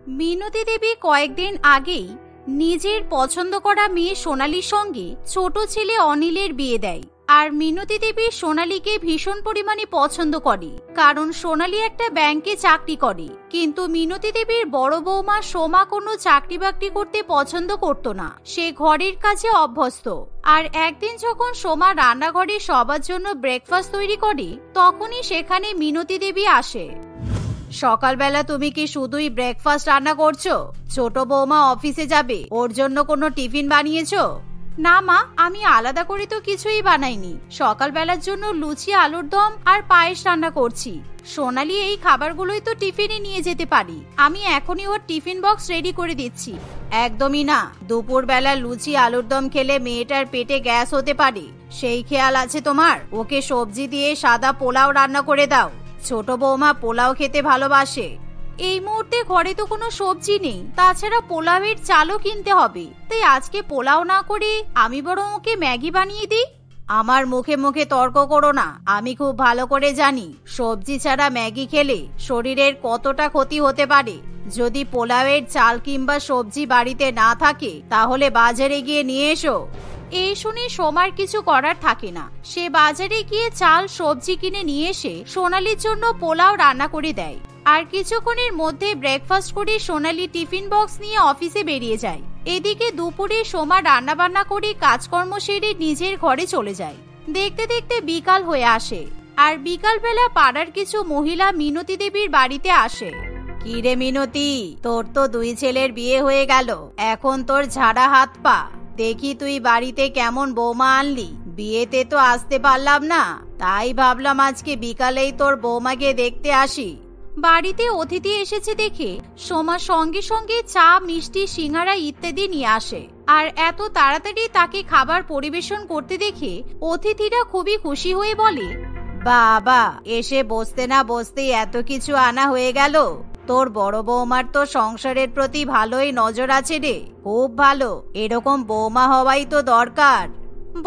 মিনতি দেবী কয়েকদিন আগেই নিজের পছন্দ করা মেয়ে সোনালীর সঙ্গে ছোট ছেলে অনিলের বিয়ে দেয়। আর মিনতি দেবী সোনালীকে ভীষণ পরিমাণে পছন্দ করে, কারণ সোনালী একটা ব্যাংকে চাকরি করে। কিন্তু মিনতি দেবীর বড় বৌমা সোমা কোনো চাকরি বাকরি করতে পছন্দ করত না, সে ঘরের কাজে অভ্যস্ত। আর একদিন যখন সোমা রান্নাঘরে সবার জন্য ব্রেকফাস্ট তৈরি করে, তখনই সেখানে মিনতি দেবী আসে। সকালবেলা তুমি কি শুধুই ব্রেকফাস্ট রান্না করছো? ছোট বৌমা অফিসে যাবে, ওর জন্য কোনো টিফিন বানিয়েছো? না মা, আমি আলাদা করে তো কিছুই বানাইনি। সকালবেলার জন্য লুচি, আলুর দম আর পায়েস রান্না করছি। সোনালী এই খাবারগুলোই তো টিফিনে নিয়ে যেতে পারি। আমি এখনই ওর টিফিন বক্স রেডি করে দিচ্ছি। একদমই না, দুপুরবেলা লুচি আলুর দম খেলে মেয়েটার পেটে গ্যাস হতে পারে। সেই খেয়াল আছে তোমার? ওকে সবজি দিয়ে সাদা পোলাও রান্না করে দাও। ছোট বৌমা পোলাও খেতে ভালোবাসে। এই মুহূর্তে ঘরে তো কোনো সবজি নেই, তাছাড়া পোলাওয়ের চালও কিনতে হবে। তাই আজকে পোলাও না করে আমি বরং ওকে ম্যাগি বানিয়ে দিই। আমার মুখে মুখে তর্ক করো না। আমি খুব ভালো করে জানি সবজি ছাড়া ম্যাগি খেলে শরীরের কতটা ক্ষতি হতে পারে। যদি পোলাওয়ের চাল কিংবা সবজি বাড়িতে না থাকে, তাহলে বাজারে গিয়ে নিয়ে এসো। এই শুনে সোমার কিছু করার থাকে না। সে বাজারে গিয়ে চাল সবজি কিনে নিয়ে এসে সোনালীর জন্য পোলাও রান্না করে দেয়। আর কিছুক্ষণের মধ্যে ব্রেকফাস্ট করে সোনালী টিফিন বক্স নিয়ে অফিসে বেরিয়ে যায়। এদিকে দুপুরে সোমা রান্না বান্না করে কাজকর্ম সেরে নিজের ঘরে চলে যায়। দেখতে দেখতে বিকাল হয়ে আসে। আর বিকালবেলা পাড়ার কিছু মহিলা মিনতি দেবীর বাড়িতে আসে। কি রে মিনতি, তোর তো 2 ছেলের বিয়ে হয়ে গেল, এখন তোর ঝাড়া হাত পা। দেখি তুই বাড়িতে কেমন বৌমা আনলি। বিয়েতে তো আসতে পারলাম না, তাই ভাবলাম আজকে বিকালেই তোর বৌমাকে দেখতে আসি। বাড়িতে অতিথি এসেছে দেখে সোমা সঙ্গে সঙ্গে চা, মিষ্টি, সিঙ্গারা ইত্যাদি নিয়ে আসে। আর এত তাড়াতাড়ি তাকে খাবার পরিবেশন করতে দেখে অতিথিরা খুবই খুশি হয়ে বলে, বাবা, এসে বসতে না বসতেই এত কিছু আনা হয়ে গেল। তোর বড় বৌমার তো সংসারের প্রতি ভালোই নজর আছে রে, খুব ভালো। এরকম বৌমা হওয়াই তো দরকার।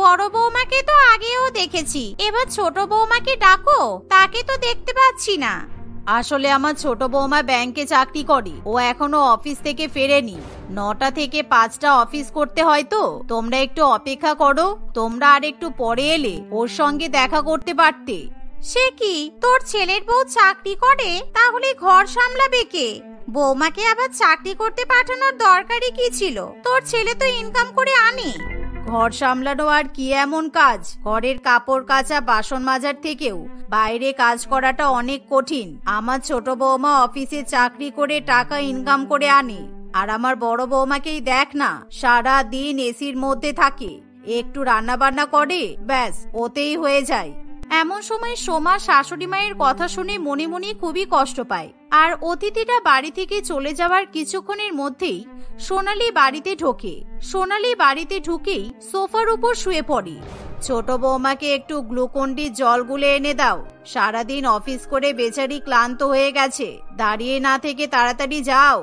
বড় বৌমাকে তো আগেও দেখেছি, এবার ছোট বৌমাকে ডাকো, তাকে তো দেখতে পাচ্ছি না। আসলে আমার ছোট বৌমা ব্যাংকে চাকরি করে, ও এখনো অফিস থেকে ফেরেনি। 9টা থেকে 5টা অফিস করতে হয়, তো তোমরা একটু অপেক্ষা করো। তোমরা আর একটু পরে এলে ওর সঙ্গে দেখা করতে পারতে। সে কি, তোর ছেলের বউ চাকরি করে, তাহলে ঘর সামলাবে কে? বৌমাকে আবার চাকরি করতে পাঠানোর দরকারই কি ছিল? তোর ছেলে তো ইনকাম করে আনে। ঘর সামলানো আর কি এমন কাজ? ঘরের কাপড় কাচা, বাসন মাজার থেকেও বাইরে কাজ করাটা অনেক কঠিন। আমার ছোট বৌমা অফিসে চাকরি করে টাকা ইনকাম করে আনে, আর আমার বড় বৌমাকেই দেখ না, সারা দিন এসির মধ্যে থাকে, একটু রান্না বান্না করে, ব্যাস ওতেই হয়ে যায়। এমন সময় সোমা শাশুড়ি মায়ের কথা শুনে মনে মনে খুবই কষ্ট পায়। আর অতিথিরা বাড়ি থেকে চলে যাওয়ার কিছুক্ষণের মধ্যেই সোনালী বাড়িতে ঢোকে। সোনালী বাড়িতে ঢুকেই সোফার উপর শুয়ে পড়ে। ছোট বৌমাকে একটু গ্লুকন্ডি জল গুলে এনে দাও। সারাদিন অফিস করে বেচারি ক্লান্ত হয়ে গেছে, দাঁড়িয়ে না থেকে তাড়াতাড়ি যাও।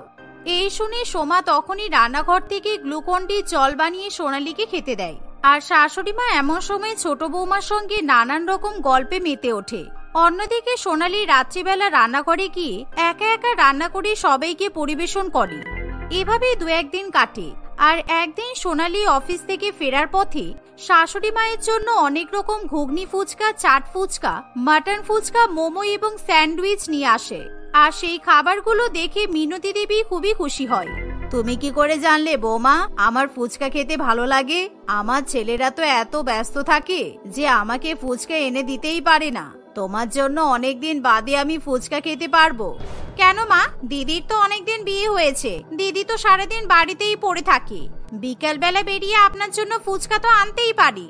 এই শুনে সোমা তখনই রান্নাঘর থেকে গ্লুকন্ডি জল বানিয়ে সোনালীকে খেতে দেয়। আর শাশুড়ি মা এমন সময় ছোট বৌমার সঙ্গে নানান রকম গল্পে মেতে ওঠে। অন্যদিকে সোনালী রাত্রিবেলা রান্নাঘরে গিয়ে একা একা রান্না করে সবাইকে পরিবেশন করে। এভাবে 2-1 দিন কাটে। আর একদিন সোনালী অফিস থেকে ফেরার পথে শাশুড়ি মায়ের জন্য অনেক রকম ঘুগনি ফুচকা, চাট ফুচকা, মাটন ফুচকা, মোমো এবং স্যান্ডউইচ নিয়ে আসে। আর সেই খাবারগুলো দেখে মিনতি দেবী খুবই খুশি হয়। তুমি কি করে জানলে বৌমা আমার ফুচকা খেতে ভালো লাগে? আমার ছেলেরা তো এত ব্যস্ত থাকে যে আমাকে ফুচকা এনে দিতেই পারে না। তোমার জন্য অনেকদিন বাদে আমি ফুচকা খেতে পারবো। কেন মা, দিদির তো অনেকদিন বিয়ে হয়েছে, দিদি তো সারাদিন বাড়িতেই পড়ে থাকে। বিকাল বেলা বেরিয়ে আপনার জন্য ফুচকা তো আনতেই পারি।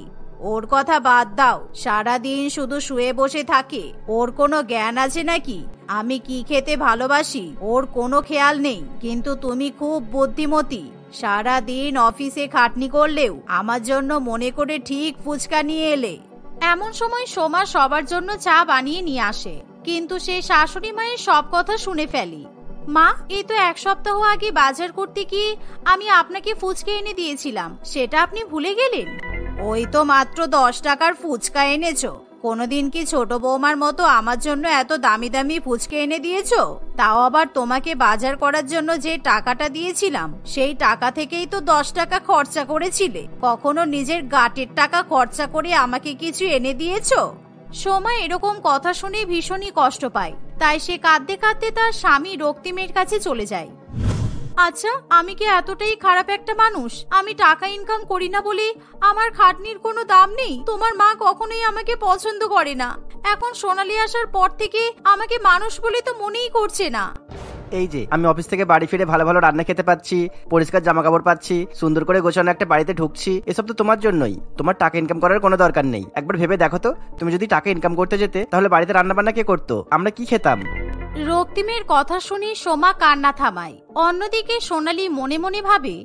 ওর কথা বাদ দাও, সারাদিন শুধু শুয়ে বসে থাকে। ওর কোনো জ্ঞান আছে নাকি? আমি কি খেতে ভালোবাসি ওর কোনো খেয়াল নেই। কিন্তু তুমি খুব বুদ্ধিমতী, সারাদিন অফিসে খাটনি করলেও আমার জন্য মনে করে ঠিক ফুচকা নিয়ে এলে। এমন সময় সোমা সবার জন্য চা বানিয়ে নিয়ে আসে, কিন্তু সে শাশুড়ি মায়ের সব কথা শুনে ফেলে। মা, এই তো 1 সপ্তাহ আগে বাজার করতে গিয়ে আমি আপনাকে ফুচকা এনে দিয়েছিলাম, সেটা আপনি ভুলে গেলেন? ওই তো মাত্র 10 টাকার ফুচকা এনেছো, কোনোদিন কি ছোট বৌমার মতো আমার জন্য এত দামি দামি ফুচকা এনে দিয়েছো? তাও আবার তোমাকে বাজার করার জন্য যে টাকাটা দিয়েছিলাম সেই টাকা থেকেই তো 10 টাকা খরচা করেছিলে। কখনো নিজের গাটের টাকা খরচা করে আমাকে কিছু এনে দিয়েছো? সোমা এরকম কথা শুনে ভীষণই কষ্ট পায়, তাই সে কাঁদতে কাঁদতে তার স্বামী রক্তিমের কাছে চলে যায়। আচ্ছা, আমি কি এতটাই খারাপ একটা মানুষ? আমি টাকা ইনকাম করি না বলে আমার খাটনির কোনো দাম নেই? তোমার মা কখনোই আমাকে পছন্দ করে না। এখন সোনালি আসার পর থেকে আমাকে মানুষ বলে তো মনেই করছে না। এই যে আমি অফিস থেকে বাড়ি ফিরে ভালো ভালো রান্না খেতে পাচ্ছি, পরিষ্কার জামা কাপড় পাচ্ছি, সুন্দর করে গোছানো একটা বাড়িতে ঢুকছি, এসব তো তোমার জন্যই। তোমার টাকা ইনকাম করার কোনো দরকার নেই। একবার ভেবে দেখো তো, তুমি যদি টাকা ইনকাম করতে যেতে তাহলে বাড়িতে রান্না বান্না কে করতো? আমরা কি খেতাম? রক্তিমের কথা শুনে সোমা কান্না থামায়। অন্যদিকে সোনালি মনে মনে ভাবে,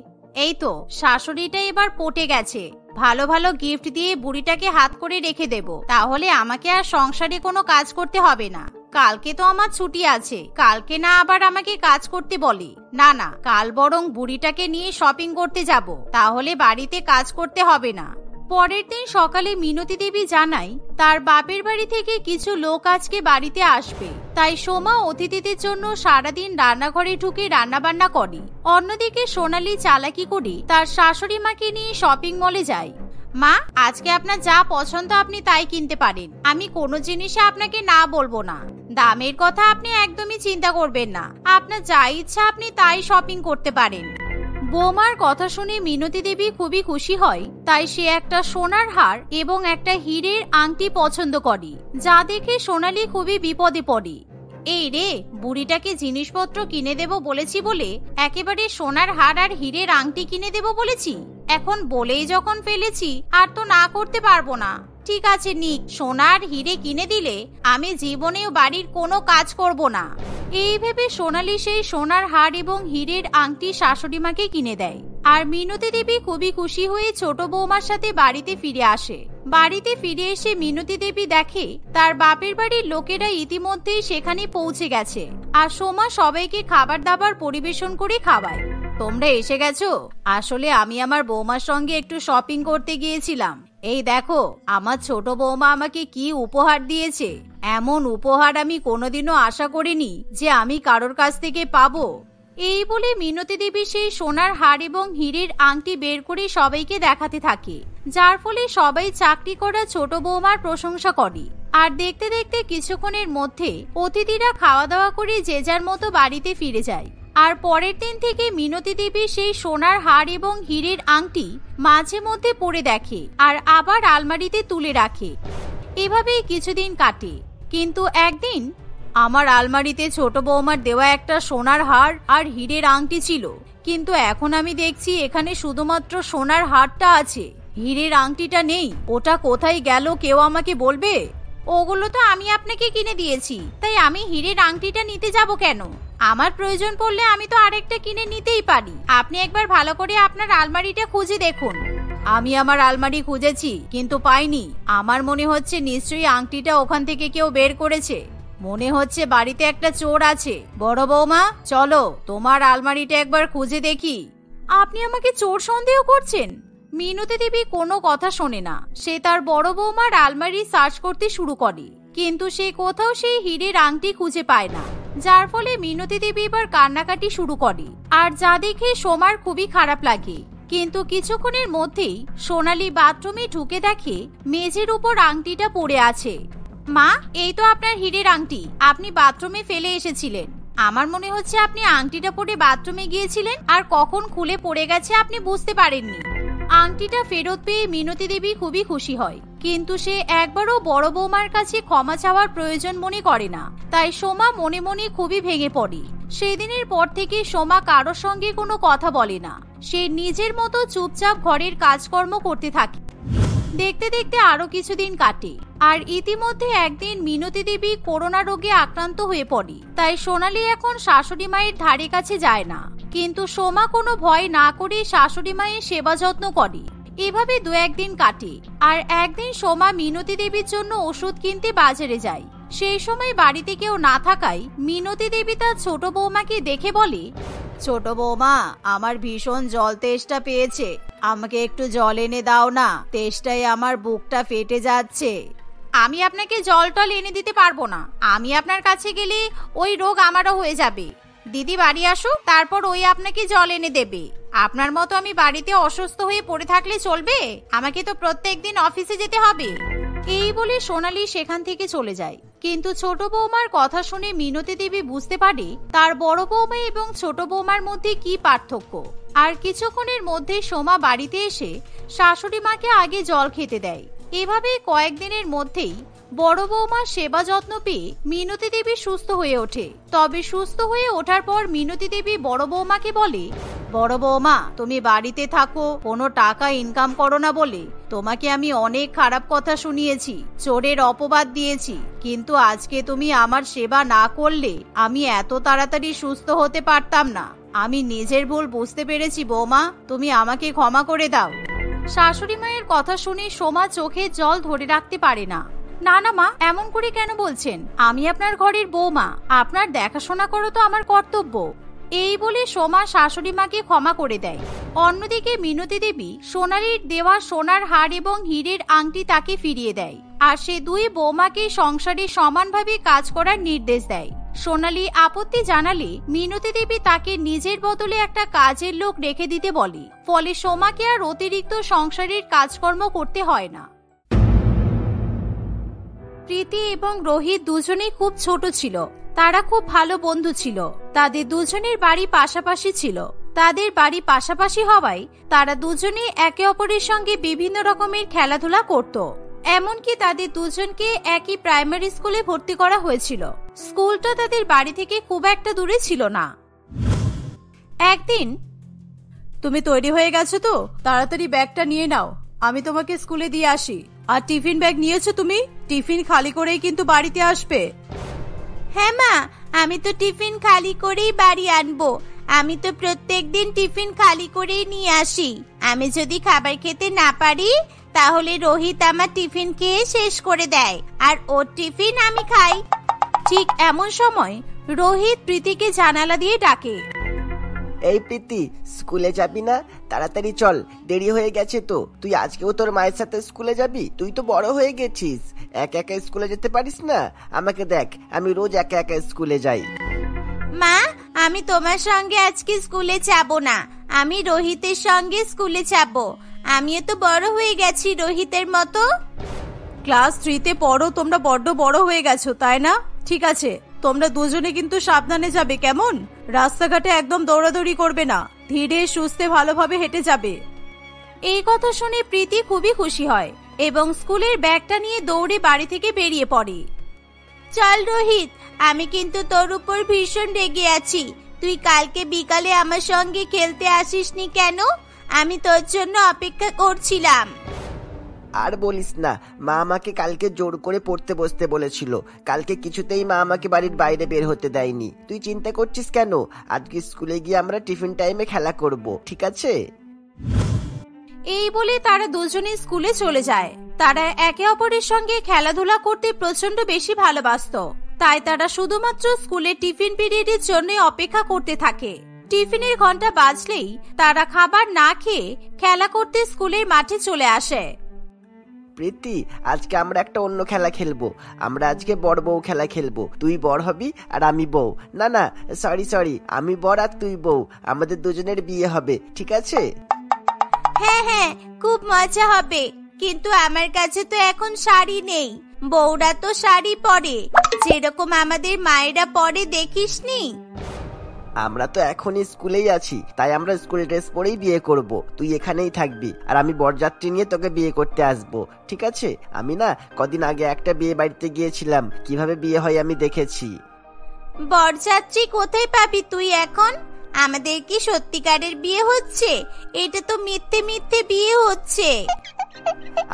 এই তো শাশুড়িটা এবার পটে গেছে, ভালো ভালো গিফট দিয়ে বুড়িটাকে হাত করে রেখে দেব, তাহলে আমাকে আর সংসারে কোনো কাজ করতে হবে না। কালকে তো আমার ছুটি আছে, কালকে না আবার আমাকে কাজ করতে বলে। না না, কাল বরং বুড়িটাকে নিয়ে শপিং করতে যাব, তাহলে বাড়িতে কাজ করতে হবে না। পরের দিন সকালে মিনতি দেবী জানায় তার বাপের বাড়ি থেকে কিছু লোক আজকে বাড়িতে আসবে, তাই সোমা অতিথিদের জন্য সারাদিন রান্নাঘরে ঢুকে রান্না বান্না করে। অন্যদিকে সোনালি চালাকি করে তার শাশুড়ি মাকে নিয়ে শপিং মলে যায়। মা, আজকে আপনার যা পছন্দ আপনি তাই কিনতে পারেন, আমি কোনো জিনিসে আপনাকে না বলবো না। দামের কথা আপনি একদমই চিন্তা করবেন না, আপনার যা ইচ্ছা আপনি তাই শপিং করতে পারেন। বৌমার কথা শুনে মিনতি দেবী খুবই খুশি হয়, তাই সে একটা সোনার হার এবং একটা হীরের আংটি পছন্দ করে, যা দেখে সোনালি খুবই বিপদে পড়ে। এই রে, বুড়িটাকে জিনিসপত্র কিনে দেব বলেছি বলে একেবারে সোনার হার আর হীরের আংটি কিনে দেব বলেছি, এখন বলেই যখন ফেলেছি আর তো না করতে পারবো না। ঠিক আছে নিক, সোনার হিরে কিনে দিলে আমি জীবনেও বাড়ির কোনো কাজ করব না। এই ভেবে সোনালি সেই সোনার হার এবং হীরের আংটি শাশুড়ি মাকে কিনে দেয়। আর মিনতি দেবী খুবই খুশি হয়ে ছোট বৌমার সাথে বাড়িতে ফিরে আসে। বাড়িতে ফিরে এসে মিনতি দেবী দেখে তার বাপের বাড়ির লোকেরা ইতিমধ্যেই সেখানে পৌঁছে গেছে, আর সোমা সবাইকে খাবার দাবার পরিবেশন করে খাওয়ায়। তোমরা এসে গেছো? আসলে আমি আমার বৌমার সঙ্গে একটু শপিং করতে গিয়েছিলাম। এই দেখো আমার ছোট বৌমা আমাকে কি উপহার দিয়েছে। এমন উপহার আমি কোনোদিনও আশা করিনি যে আমি কারোর কাছ থেকে পাবো। এই বলে মিনতি দেবী সেই সোনার হার এবং হীরের আংটি বের করে সবাইকে দেখাতে থাকে, যার ফলে সবাই চাকরি করা ছোট বৌমার প্রশংসা করে। আর দেখতে দেখতে কিছুক্ষণের মধ্যে অতিথিরা খাওয়া দাওয়া করে যে যার মতো বাড়িতে ফিরে যায়। আর পরের দিন থেকে মিনতি দেবী সেই সোনার হার এবং হীরের আংটি মাঝে মধ্যে পরে দেখে আর আবার আলমারিতে তুলে রাখে। এভাবেই কিছুদিন কাটে। কিন্তু একদিন আমার আলমারিতে ছোট বৌমার দেওয়া একটা সোনার হার আর হীরের আংটি ছিল, কিন্তু এখন আমি দেখছি এখানে শুধুমাত্র সোনার হারটা আছে, হীরের আংটিটা নেই। ওটা কোথায় গেল কেউ আমাকে বলবে? ওগুলো তো আমি আপনাকে কিনে দিয়েছি, তাই আমি হীরের আংটিটা নিতে যাব কেন? আমার প্রয়োজন পড়লে আমি তো আরেকটা কিনে নিতেই পারি। আপনি একবার ভালো করে আপনার আলমারিটা খুঁজে দেখুন। আমি আমার আলমারি খুঁজেছি কিন্তু পাইনি। আমার মনে হচ্ছে নিশ্চয়ই আংটিটা ওখান থেকে কেউ বের করেছে। মনে হচ্ছে বাড়িতে একটা চোর আছে। বড় বৌমা, চলো তোমার আলমারিটা একবার খুঁজে দেখি। আপনি আমাকে চোর সন্দেহ করছেন? মিনতি দেবী কোনো কথা শোনে না। সে তার বড় বৌমার আলমারি সার্চ করতে শুরু করে, কিন্তু সে কোথাও সেই হীরের আংটি খুঁজে পায় না, যার ফলে মিনতি দেবী এবার কান্নাকাটি শুরু করে। আর যা দেখে সোমার খুবই খারাপ লাগে। কিন্তু কিছুক্ষণের মধ্যেই সোনালি বাথরুমে ঢুকে দেখে মেঝের উপর আংটিটা পড়ে আছে। মা, এই তো আপনার হীরের আংটি, আপনি বাথরুমে ফেলে এসেছিলেন। আমার মনে হচ্ছে আপনি আংটিটা পরে বাথরুমে গিয়েছিলেন আর কখন খুলে পড়ে গেছে আপনি বুঝতে পারেননি। আংটিটা ফেরত পেয়ে মিনতি দেবী খুবই খুশি হয়, কিন্তু সে একবারও বড় বৌমার কাছে ক্ষমা চাওয়ার প্রয়োজন মনে করে না। তাই সোমা মনে মনে খুবই ভেঙে পড়ে। সেদিনের পর থেকে সোমা কারোর সঙ্গে কোনো কথা বলে না। সে নিজের মতো চুপচাপ ঘরের কাজকর্ম করতে থাকে। দেখতে দেখতে আরো কিছুদিন কাটে। আর ইতিমধ্যে একদিন মিনতি দেবী করোনা রোগে আক্রান্ত হয়ে পড়ে। তাই সোনালি এখন শাশুড়ি মায়ের ধারে কাছে যায় না, কিন্তু সোমা কোনো ভয় না করে শাশুড়ি মায়ের সেবা যত্ন করে। এভাবে দু একদিন কাটে। আর একদিন সোমা মিনতি দেবীর জন্য ওষুধ কিনতে বাজারে যায়। সেই সময় বাড়িতে কেউ না থাকায় মিনতি দেবী তার ছোট বৌমাকে দেখে বলে, ছোট বৌমা, আমার ভীষণ জল তেষ্টা পেয়েছে, আমাকে একটু জল এনে দাও না, তেষ্টায় আমার বুকটা ফেটে যাচ্ছে। আমি আপনাকে জল টল এনে দিতে পারবো না। আমি আপনার কাছে গেলে ওই রোগ আমারও হয়ে যাবে। দিদি বাড়ি আসুক, তারপর ওই আপনাকে জল এনে দেবে। আপনার মতো আমি বাড়িতে অসুস্থ হয়ে পড়ে থাকলে চলবে? আমাকে তো প্রত্যেকদিন অফিসে যেতে হবে। এই বলে সোনালী সেখান থেকে চলে যায়। কিন্তু ছোট বৌমার কথা শুনে মিনতি দেবী বুঝতে পারে তার বড় বৌমা এবং ছোট বৌমার মধ্যে কি পার্থক্য। আর কিছুক্ষণের মধ্যে সোমা বাড়িতে এসে শাশুড়ি মাকে আগে জল খেতে দেয়। এভাবে কয়েকদিনের মধ্যেই বড় বৌমার সেবা যত্ন পেয়ে মিনতি দেবী সুস্থ হয়ে ওঠে। তবে সুস্থ হয়ে ওঠার পর মিনতি দেবী বড় বৌমাকে বলে, বড় বৌমা, তুমি বাড়িতে থাকো, কোনো টাকা ইনকাম করো না বলে তোমাকে আমি অনেক খারাপ কথা শুনিয়েছি, চোরের অপবাদ দিয়েছি। কিন্তু আজকে তুমি আমার সেবা না করলে আমি এত তাড়াতাড়ি সুস্থ হতে পারতাম না। আমি নিজের ভুল বুঝতে পেরেছি বৌমা, তুমি আমাকে ক্ষমা করে দাও। শাশুড়ি মায়ের কথা শুনে সোমা চোখে জল ধরে রাখতে পারে না। না না মা, এমন করে কেন বলছেন? আমি আপনার ঘরের বৌমা, আপনার দেখাশোনা করো তো আমার কর্তব্য। এই বলে সোমা শাশুড়ি মাকে ক্ষমা করে দেয়। অন্যদিকে মিনতি দেবী সোনালীর দেওয়া সোনার হার এবং হীরের আংটি তাকে ফিরিয়ে দেয়। আর সে দুই বৌমাকে সংসারে সমানভাবে কাজ করার নির্দেশ দেয়। সোনালী আপত্তি জানালে মিনতি দেবী তাকে নিজের বদলে একটা কাজের লোক রেখে দিতে বলে। ফলে সোমাকে আর অতিরিক্ত সংসারের কাজকর্ম করতে হয় না। প্রীতি এবং রোহিত দুজনেই খুব ছোট ছিল। তারা খুব ভালো বন্ধু ছিল। তাদের দুজনের বাড়ি পাশাপাশি ছিল। তাদের বাড়ি পাশাপাশি হওয়ায় তারা দুজনেই একে অপরের সঙ্গে বিভিন্ন রকমের খেলাধুলা করত। এমনকি তাদের দুজনকে একই প্রাইমারি স্কুলে ভর্তি করা হয়েছিল। স্কুলটা তাদের বাড়ি থেকে খুব একটা দূরে ছিল না। একদিন, তুমি তৈরি হয়ে গেছো তো? তাড়াতাড়ি ব্যাগটা নিয়ে নাও, আমি তোমাকে স্কুলে দিয়ে আসি। আর টিফিন ব্যাগ নিয়েছো তুমি? টিফিন খালি করেই কিন্তু বাড়িতে আসবে। হ্যাঁ মা, আমি তো টিফিন খালি করেই বাড়ি আনবো। আমি তো প্রত্যেকদিন টিফিন খালি করেই নিয়ে আসি। আমি যদি খাবার খেতে না পারি তাহলে রোহিত আমার টিফিন খেয়ে শেষ করে দেয়, আর ওর টিফিন আমি খাই। ঠিক এমন সময় রোহিত প্রীতিকে জানালা দিয়ে ডাকে, এই প্রীতি, স্কুলে যাবি না? তাড়াতাড়ি চল, দেরি হয়ে গেছে তো। তুই আজকেও তোর মায়ের সাথে স্কুলে যাবি? তুই তো বড় হয়ে গেছিস, একা একা স্কুলে যেতে পারিস না? আমাকে দেখ, আমি রোজ একা একা স্কুলে যাই। মা, আমি তোমার সঙ্গে আজকে স্কুলে যাব না, আমি রোহিতের সঙ্গে স্কুলে যাব। আমিও তো বড় হয়ে গেছি রোহিতের মতো। ক্লাস 3-তে পড়ো, তোমরা বড্ড বড় হয়ে গেছো, তাই না? ঠিক আছে, তোমরা দুজনে কিন্তু সাবধানে যাবে, কেমন? রাস্তাঘাটে একদম দৌড়াদৌড়ি করবে না, ধীরে সুস্থে ভালোভাবে হেঁটে যাবে। এই কথা শুনে প্রীতি খুবই খুশি হয় এবং স্কুলের ব্যাগটা নিয়ে দৌড়ে বাড়ি থেকে বেরিয়ে পড়ে। চল রোহিত, আমি কিন্তু তোর উপর ভীষণ রেগে আছি। তুই কালকে বিকালে আমার সঙ্গে খেলতে আসিসনি কেন? আমি তোর জন্য অপেক্ষা করছিলাম। আর বলিস না, মা আমাকে কালকে জোর করে পড়তে বসতে বলেছিল। কালকে কিছুতেই মা আমাকে বাড়ির বাইরে বের হতে দেয়নি। তুই চিন্তা করছিস কেন? আজকে স্কুলে গিয়ে আমরা টিফিন টাইমে খেলা করব, ঠিক আছে? এই বলে তারা দুজনে স্কুলে চলে যায়। তারা একে অপরের সঙ্গে খেলাধুলা করতে প্রচন্ড বেশি ভালোবাসতো। তাই তারা শুধুমাত্র স্কুলের টিফিন পিরিয়ডের জন্য অপেক্ষা করতে থাকে। টিফিনের ঘন্টা বাজলেই তারা খাবার না খেয়ে খেলা করতে স্কুলের মাঠে চলে আসে। প্রীতি, আজকে আমরা একটা অন্য খেলা খেলবো। আমরা আজকে বড় বউ খেলা খেলবো। তুই বড় হবি আর আমি বউ। না না, সরি, আমি বড় আর তুই বউ। আমাদের দুজনের বিয়ে হবে, ঠিক আছে? হ্যাঁ হ্যাঁ, খুব মজা হবে। কিন্তু আমার কাছে তো এখন শাড়ি নেই। বউরা তো শাড়ি পরে, যেরকম আমাদের মায়েরা পরে, দেখিসনি? আমরা তো এখনই স্কুলেই আছি, তাই আমরা স্কুল ড্রেস পরেই বিয়ে করব। তুই এখানেই থাকবি আর আমি বরযাত্রী নিয়ে তোকে বিয়ে করতে আসবো, ঠিক আছে? আমি না কদিন আগে একটা বিয়ে বাড়িতে গিয়েছিলাম, কিভাবে বিয়ে হয় আমি দেখেছি। বরযাত্রী কোথায় পাবি তুই এখন? আমাদের কি সত্যিকারের বিয়ে হচ্ছে? এটা তো মিথ্যে মিথ্যে বিয়ে হচ্ছে।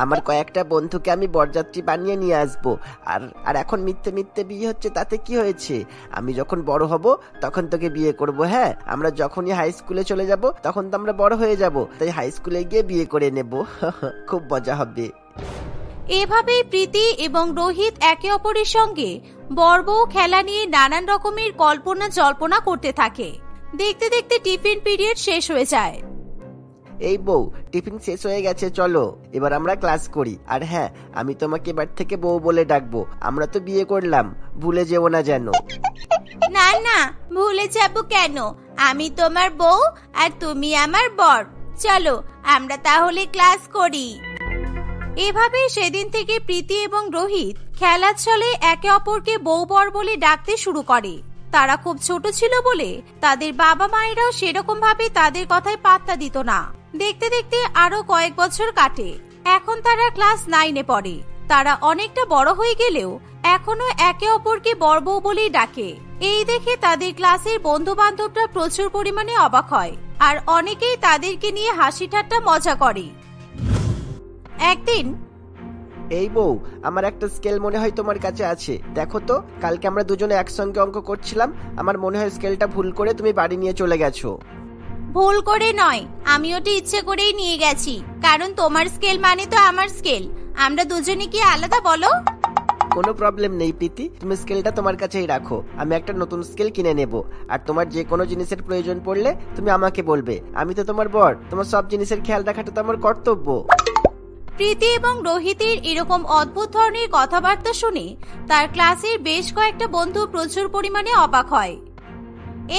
আমার কয়েকটা বন্ধুকে আমি বরযাত্রী বানিয়ে নিয়ে আসবো। আর এখন মিথ্যে মিথ্যে বিয়ে হচ্ছে, তাতে কি হয়েছে? আমি যখন বড় হব তখন তোকে বিয়ে করব। হ্যাঁ, আমরা যখনই হাই স্কুলে চলে যাব তখন তো আমরা বড় হয়ে যাব, তাই হাই স্কুলে গিয়ে বিয়ে করে নেব। খুব মজা হবে। এভাবেই প্রীতি এবং রোহিত একে অপরের সঙ্গে বর বউ খেলা নিয়ে নানান রকমের কল্পনা জল্পনা করতে থাকে। দেখতে দেখতে টিফিন পিরিয়ড শেষ হয়ে যায়। এই বউ, টিফিন শেষ হয়ে গেছে, চলো এবার আমরা ক্লাস করি। আর হ্যাঁ, আমি তোমাকে এবার থেকে বউ বলে ডাকবো। আমরা তো বিয়ে করলাম, ভুলে যেও না যেন। না না, ভুলে যাব কেন? আমি তোমার বউ আর তুমি আমার বর। চলো আমরা তাহলে ক্লাস করি। এভাবে সেদিন থেকে প্রীতি এবং রোহিত খেলার ছলে একে অপরকে বউ বর বলে ডাকতে শুরু করে। তারা খুব ছোট ছিল বলে তাদের বাবা মায়েরাও সেরকম ভাবে তাদের কথায় পাত্তা দিত না। দেখতে দেখতে আরো কয়েক বছর কাটে। এখন তারা ক্লাস 9-এ পড়ে। তারা অনেকটা বড় হয়ে গেলেও এখনো একে অপরকে বর বউ বলেই ডাকে। এই দেখে তাদের ক্লাসের বন্ধু বান্ধবরা প্রচুর পরিমাণে অবাক হয়, আর অনেকেই তাদেরকে নিয়ে হাসি ঠাট্টা মজা করে। একদিন, এই বউ, আমার একটা স্কেল মনে হয় তোমার কাছে আছে, দেখো তো। কালকে আমরা দুজনে একসঙ্গে অঙ্ক করছিলাম, আমার মনে হয় স্কেলটা ভুল করে তুমি বাড়ি নিয়ে চলে গেছো। ভুল করে নয়, আমি ওটা ইচ্ছে করেই নিয়ে গেছি, কারণ তোমার স্কেল মানে তো আমার স্কেল। আমরা দুজনে কি আলাদা বলো? কোনো প্রবলেম নেই প্রীতি, তুমি স্কেলটা তোমার কাছেই রাখো। আমি একটা নতুন স্কেল কিনে নেব। আর তোমার যে কোনো জিনিসের প্রয়োজন পড়লে তুমি আমাকে বলবে। আমি তো তোমার বর, তোমার সব জিনিসের খেয়াল রাখাটা তো আমার কর্তব্য। প্রীতি এবং রোহিতের এরকম অদ্ভুত ধরনের কথাবার্তা শুনে তার ক্লাসের বেশ কয়েকটা বন্ধু প্রচুর পরিমাণে অবাক হয়।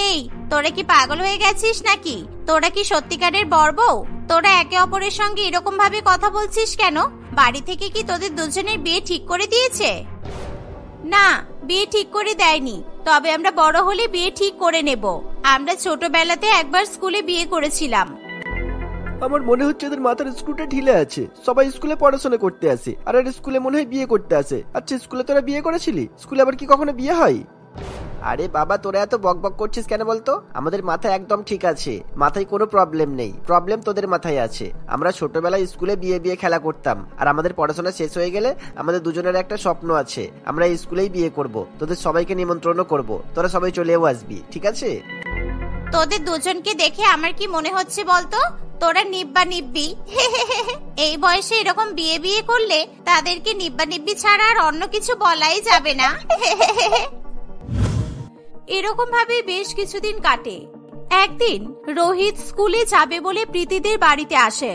এই, তোরা কি পাগল হয়ে গেছিস নাকি? তোরা কি সত্যিকারের বর বউ? তোরা একে অপরের সঙ্গে এরকম ভাবে কথা বলছিস কেন? বাড়ি থেকে কি তোদের দুজনের বিয়ে ঠিক করে দিয়েছে? না, বিয়ে ঠিক করে দেয়নি, তবে আমরা বড় হলে বিয়ে ঠিক করে নেব। আমরা ছোটবেলাতে একবার স্কুলে বিয়ে করেছিলাম। আমার মনে হচ্ছে এদের মাথার স্ক্রুটা ঢিলে আছে। সবাই স্কুলে পড়াশোনা করতে আসে, আর এর স্কুলে মনে হয় বিয়ে করতে আসে। আচ্ছা, স্কুলে তোরা বিয়ে করেছিলি? স্কুলে আবার কি কখনো বিয়ে হয়? আরে বাবা, তোরা এত বকবক করছিস কেন বলতো? আমাদের মাথায় একদম ঠিক আছে, মাথায় কোনো প্রবলেম নেই। প্রবলেম তোদের মাথায় আছে। আমরা ছোটবেলায় স্কুলে বিয়ে বিয়ে খেলা করতাম, আর আমাদের পড়াশোনা শেষ হয়ে গেলে আমাদের দুজনের একটা স্বপ্ন আছে, আমরা এই স্কুলেই বিয়ে করব। তোদের সবাইকে নিমন্ত্রণ করব, তোরা সবাই চলেও আসবি, ঠিক আছে? তোদের দুজনকে দেখে আমার কি মনে হচ্ছে বলতো? তোরা নিব্বা নিব্বি। এই বয়সে এরকম বিয়ে বিয়ে করলে তাদেরকে নিব্বা নিব্বি ছাড়া আর অন্য কিছু বলাই যাবে না। এরকম ভাবে বেশ কিছুদিন কাটে। একদিন রোহিত স্কুলে যাবে বলে প্রীতিদের বাড়িতে আসে।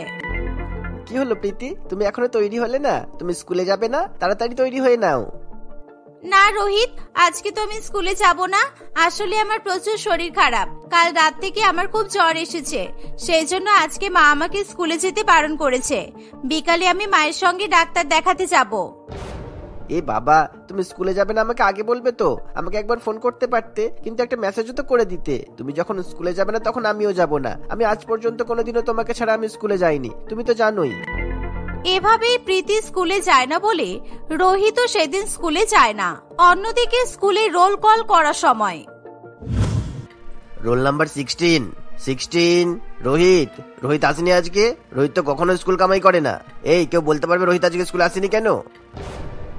কি হলো প্রীতি, তুমি এখনো তৈরি হলে না? তুমি স্কুলে যাবে না? তাড়াতাড়ি তৈরি হয়ে নাও। না রোহিত, আজকে তো আমি স্কুলে যাব না। আসলে আমার প্রচুর শরীর খারাপ। কাল রাত থেকে আমার খুব জ্বর এসেছে, সেই জন্য আজকে মা আমাকে স্কুলে যেতে বারণ করেছে। বিকালে আমি মায়ের সঙ্গে ডাক্তার দেখাতে যাব। এ বাবা, তুমি স্কুলে যাবে না আমাকে আগে বলবে তো। আমাকে একবার ফোন করতে পারতে, কিন্তু একটা মেসেজও তো করে দিতে। তুমি যখন স্কুলে যাবে না তখন আমিও যাব না। আমি আজ পর্যন্ত কোনোদিনও তোমাকে ছাড়া আমি স্কুলে যাইনি, তুমি তো জানোই। এভাবেই প্রীতি স্কুলে যায় না বলে রোহিতও সেদিন স্কুলে যায় না। অন্যদিকে স্কুলে রোল কল করার সময়, রোল নাম্বার 16 রোহিত। রোহিত আসেনি আজকে? রোহিত তো কখনো স্কুল কামাই করে না। এই, কেউ বলতে পারবে রোহিত আজকে স্কুলে আসেনি কেন?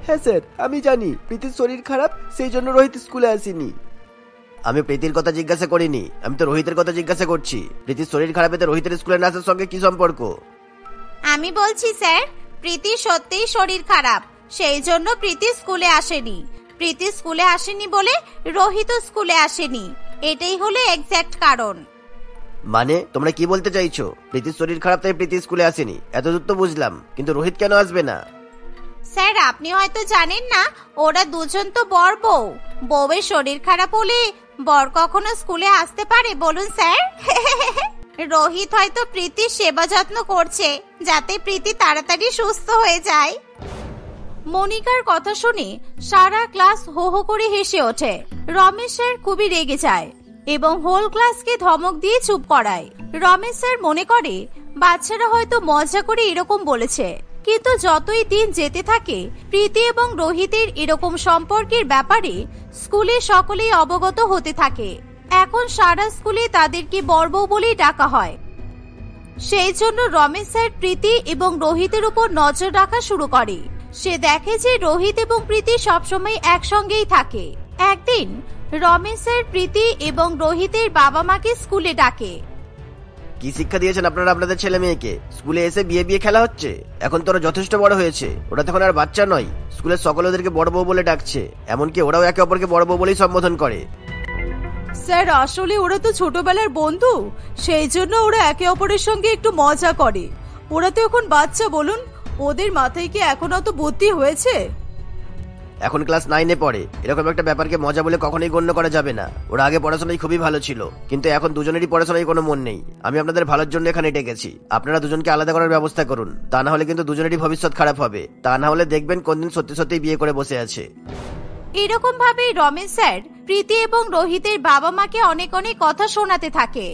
হ্যাঁ স্যার, আমি জানি প্রীতির শরীর খারাপ, সেই জন্য রোহিত স্কুলে আসেনি। আমি প্রীতির কথা জিজ্ঞাসা করিনি, আমি তো রোহিতের কথা জিজ্ঞাসা করছি। প্রীতির শরীর খারাপ এতে রোহিতের স্কুলে না আসার সঙ্গে কি সম্পর্ক? আমি বলছি স্যার, প্রীতি সত্যিই শরীর খারাপ, সেই জন্য প্রীতি স্কুলে আসেনি। প্রীতি স্কুলে আসেনি বলে রোহিত স্কুলে আসেনি, এটাই হলো এক্স্যাক্ট কারণ। মানে তোমরা কি বলতে চাইছো? প্রীতির শরীর খারাপ তাই প্রীতি স্কুলে আসেনি, এতদূর তো বুঝলাম, কিন্তু রোহিত কেন আসবে না? স্যার, আপনি হয়তো জানেন না, ওরা দুজন তো বর বউ। বউয়ের শরীর খারাপ হলে বর কখনো স্কুলে আসতে পারে বলুন স্যার? রোহিত হয়তো প্রীতির সেবা যত্ন করছে, যাতে প্রীতি তাড়াতাড়ি সুস্থ হয়ে যায়। মনিকার কথা শুনে সারা ক্লাস হো হো করে হেসে ওঠে। রমেশ স্যার খুবই রেগে যায় এবং হোল ক্লাসকে ধমক দিয়ে চুপ করায়। রমেশ স্যার মনে করে বাচ্চারা হয়তো মজা করে এরকম বলেছে, কিন্তু যতই দিন যেতে থাকে প্রীতি এবং রোহিতের এরকম সম্পর্কের ব্যাপারে স্কুলে সকলেই অবগত হতে থাকে। এখন সারা স্কুলে তাদেরকে বর বউ বলেই ডাকা হয়। সেই জন্য রমেশ স্যার প্রীতি এবং রোহিতের উপর নজর রাখা শুরু করে। সে দেখে যে রোহিত এবং প্রীতি সবসময় একসঙ্গেই থাকে। একদিন রমেশ স্যার প্রীতি এবং রোহিতের বাবা মাকে স্কুলে ডাকে। কি শিক্ষা দিয়েছেন আপনারা আপনাদের ছেলে মেয়েকে? স্কুলে এসে বিয়ে বিয়ে খেলা হচ্ছে? এখন তোরা যথেষ্ট বড় হয়েছে, ওরা তখন আর বাচ্চা নয়। স্কুলের সকলে ওদেরকে বড় বউ বলে ডাকছে, এমনকি ওরাও একে অপরকে বড় বউ বলেই সম্বোধন করে। স্যার আসলে ওরা তো ছোটবেলার বন্ধু, সেই জন্য ওরা একে অপরের সঙ্গে একটু মজা করে। ওরা তো এখন বাচ্চা, বলুন ওদের মাথায় কি এখন অত বুদ্ধি হয়েছে? এখন ক্লাস 9-এ পড়ে, এরকম একটা ব্যাপারকে মজা বলে কখনোই গণ্য করা যাবে না। ওরা আগে পড়াশোনায় খুবই ভালো ছিল, কিন্তু এখন দুজনেরই পড়াশোনায় কোনো মন নেই। আমি আপনাদের ভালোর জন্য এখানে ডেকেছি, আপনারা দুজনকে আলাদা করার ব্যবস্থা করুন, তা না হলে কিন্তু দুজনেরই ভবিষ্যৎ খারাপ হবে। তা না হলে দেখবেন কোনদিন সত্যি সত্যি বিয়ে করে বসে আছে। এরকম ভাবে রমেশ স্যার প্রীতি এবং রোহিতের বাবা মাকে অনেক অনেক কথা শোনাতে থাকে।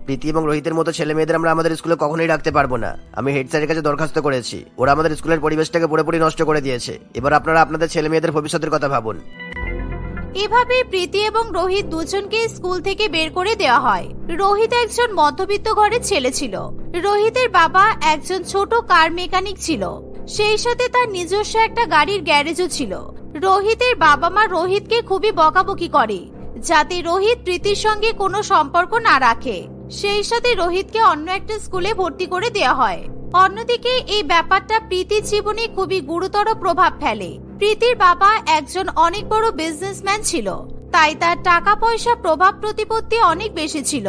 প্রীতি এবং রোহিতের মতো ছেলে মেয়েদের আমরা আমাদের স্কুলে কখনোই রাখতে পারবো না। আমি হেড স্যারের কাছে দরখাস্ত করেছি, ওরা আমাদের স্কুলের পরিবেশটাকে পুরোপুরি নষ্ট করে দিয়েছে। এবার আপনারা আপনাদের ছেলে মেয়েদের ভবিষ্যতের কথা ভাবুন। এভাবে প্রীতি এবং রোহিত দুজনকে স্কুল থেকে বের করে দেওয়া হয়। রোহিত একজন মধ্যবিত্ত ঘরের ছেলে ছিল। রোহিতের বাবা একজন ছোট কার মেকানিক ছিল, সেই সাথে তার নিজস্ব একটা গাড়ির গ্যারেজও ছিল। রোহিতের বাবা মা রোহিতকে খুবই বকাবকি করে, যাতে রোহিত প্রীতির সঙ্গে কোনো সম্পর্ক না রাখে। সেই সাথে রোহিতকে অন্য একটা স্কুলে ভর্তি করে দেওয়া হয়। অন্যদিকে এই ব্যাপারটা প্রীতির জীবনে খুবই গুরুতর প্রভাব ফেলে। প্রীতির বাবা একজন অনেক বড় বিজনেসম্যান ছিল, তাই তার টাকা পয়সা প্রভাব প্রতিপত্তি অনেক বেশি ছিল।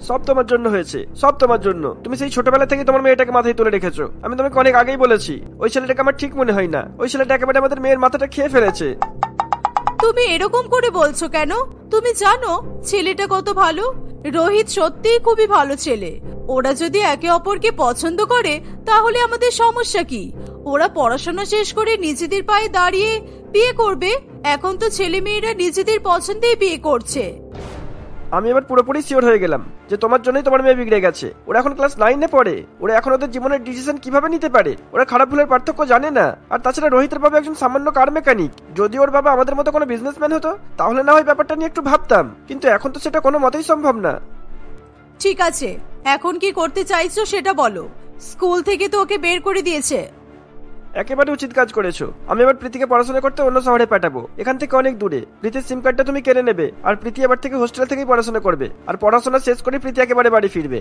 সব তোমার জন্য হয়েছে, সব তোমার জন্য। তুমি সেই ছোটবেলা থেকে তোমার মেয়েটাকে মাথায় তুলে রেখেছো। আমি তোমাকে অনেক আগেই বলেছি, ওই ছেলেটাকে আমার ঠিক মনে হয় না। ওই ছেলেটা একেবারে আমাদের মেয়ের মাথাটা খেয়ে ফেলেছে। তুমি এরকম করে বলছো কেন? তুমি জানো ছেলেটা কত ভালো। রোহিত সত্যিই খুবই ভালো ছেলে। ওরা যদি একে অপরকে পছন্দ করে তাহলে আমাদের সমস্যা কি? ওরা পড়াশোনা শেষ করে নিজেদের পায়ে দাঁড়িয়ে বিয়ে করবে। এখন তো ছেলে মেয়েরা নিজেদের পছন্দেই বিয়ে করছে। আমি এবার পুরোপুরি শিওর হয়ে গেলাম যে তোমার জন্যই তোমার মেয়ে বিগড়ে গেছে। ওরা এখন ক্লাস 9-এ পড়ে, ওরা এখন ওদের জীবনের ডিসিশন কিভাবে নিতে পারে ওরা খারাপ ভুলের পার্থক্য জানে না। আর তাছাড়া রোহিতের বাবা একজন সামান্য কার মেকানিক। যদি ওর বাবা আমাদের মতো কোনো বিজনেসম্যান হতো তাহলে না হয় ব্যাপারটা নিয়ে একটু ভাবতাম, কিন্তু এখন তো সেটা কোনো মতেই সম্ভব না। ঠিক আছে, এখন কি করতে চাইছো সেটা বলো। স্কুল থেকে তো ওকে বের করে দিয়েছে। একেবারে উচিত কাজ করেছো। আমি এবার প্রীতিকে পড়াশোনা করতে অন্য শহরে পাঠাবো, এখান থেকে অনেক দূরে। প্রীতির সিম কার্ডটা তুমি কেড়ে নেবে, আর প্রীতি এবার থেকে হোস্টেল থেকেই পড়াশোনা করবে। আর পড়াশোনা শেষ করে প্রীতি একেবারে বাড়ি ফিরবে।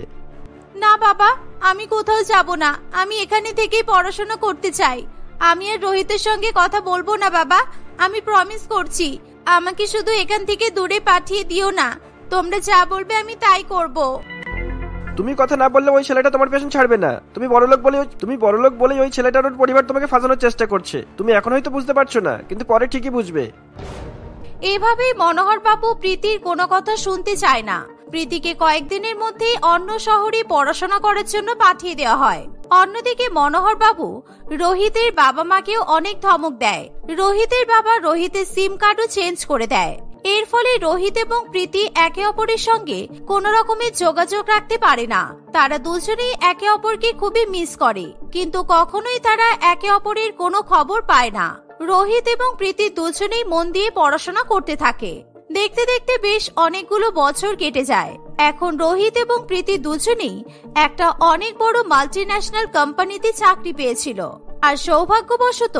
না বাবা, আমি কোথাও যাব না। আমি এখানে থেকেই পড়াশোনা করতে চাই। আমি আর রোহিতের সঙ্গে কথা বলবো না বাবা, আমি প্রমিস করছি। আমাকে শুধু এখান থেকে দূরে পাঠিয়ে দিও না। তোমরা যা বলবে আমি তাই করব। তুমি কথা না বললে ওই ছেলেটা তোমার পেছন ছাড়বে না। তুমি বড়লোক বলেই ওই ছেলেটার ওর পরিবার তোমাকে ফাঁসানোর চেষ্টা করছে। তুমি এখন হয়তো বুঝতে পারছো না, কিন্তু পরে ঠিকই বুঝবে। এভাবেই মনোহর বাবু প্রীতির কোনো কথা শুনতে চায় না। প্রীতিকে কয়েকদিনের মধ্যেই অন্য শহরে পড়াশোনা করার জন্য পাঠিয়ে দেওয়া হয়। অন্যদিকে মনোহর বাবু রোহিতের বাবা মাকেও অনেক ধমক দেয়। রোহিতের বাবা রোহিতের সিম কার্ডও চেঞ্জ করে দেয়। এর ফলে রোহিত এবং প্রীতি একে অপরের সঙ্গে কোন রকমের যোগাযোগ রাখতে পারে না। তারা দুজনেই একে অপরকে খুবই মিস করে, কিন্তু কখনোই তারা একে অপরের কোনো খবর পায় না। রোহিত এবং প্রীতি দুজনেই মন দিয়ে পড়াশোনা করতে থাকে। দেখতে দেখতে বেশ অনেকগুলো বছর কেটে যায়। এখন রোহিত এবং প্রীতি দুজনেই একটা অনেক বড় মাল্টিন্যাশনাল কোম্পানিতে চাকরি পেয়েছিল। আর সৌভাগ্যবশত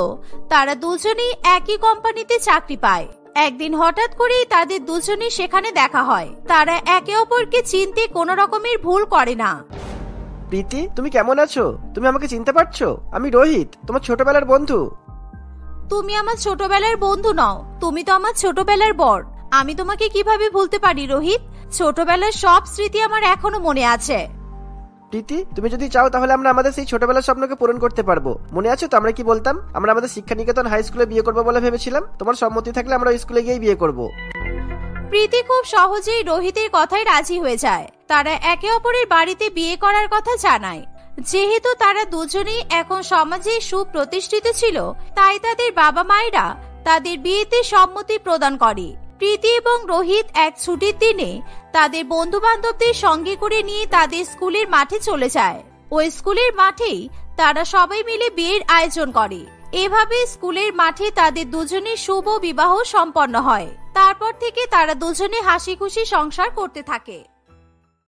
তারা দুজনেই একই কোম্পানিতে চাকরি পায়। একদিন হঠাৎ করেই তাদের দুজনেই সেখানে দেখা হয়। তারা একে অপরকে চিনতে কোনো রকমের ভুল করে না। প্রীতি, তুমি কেমন আছো? তুমি আমাকে চিনতে পারছো? আমি রোহিত, তোমার ছোটবেলার বন্ধু। তুমি আমার ছোটবেলার বন্ধু নও, তুমি তো আমার ছোটবেলার বর। আমি তোমাকে কিভাবে ভুলতে পারি রোহিত? ছোটবেলার সব স্মৃতি আমার এখনো মনে আছে। প্রীতি, তুমি যদি চাও তাহলে আমরা আমাদের সেই ছোটবেলার স্বপ্নকে পূরণ করতে পারবো। মনে আছে তো আমরা কি বলতাম? আমরা আমাদের শিক্ষা নিকেতন হাই স্কুলে বিয়ে করবো বলে ভেবেছিলাম। তোমার সম্মতি থাকলে আমরা স্কুলে গিয়ে বিয়ে করবো। প্রীতি খুব সহজেই রোহিতের কথায় রাজি হয়ে যায়। তারা একে অপরের বাড়িতে বিয়ে করার কথা জানায়। যেহেতু তারা দুজনেই এখন সমাজে সুপ্রতিষ্ঠিত ছিল, তাই তাদের বাবা মায়েরা তাদের বিয়েতে সম্মতি প্রদান করে। প্রীতি এবং রোহিত এক ছুটির দিনে তাদের বন্ধু বান্ধবদের সঙ্গে করে নিয়ে তাদের স্কুলের মাঠে চলে যায়। ওই স্কুলের মাঠেই তারা সবাই মিলে বিয়ের আয়োজন করে। এভাবে স্কুলের মাঠে তাদের দুজনের শুভ বিবাহ সম্পন্ন হয়। তারপর থেকে তারা দুজনে হাসি খুশি সংসার করতে থাকে।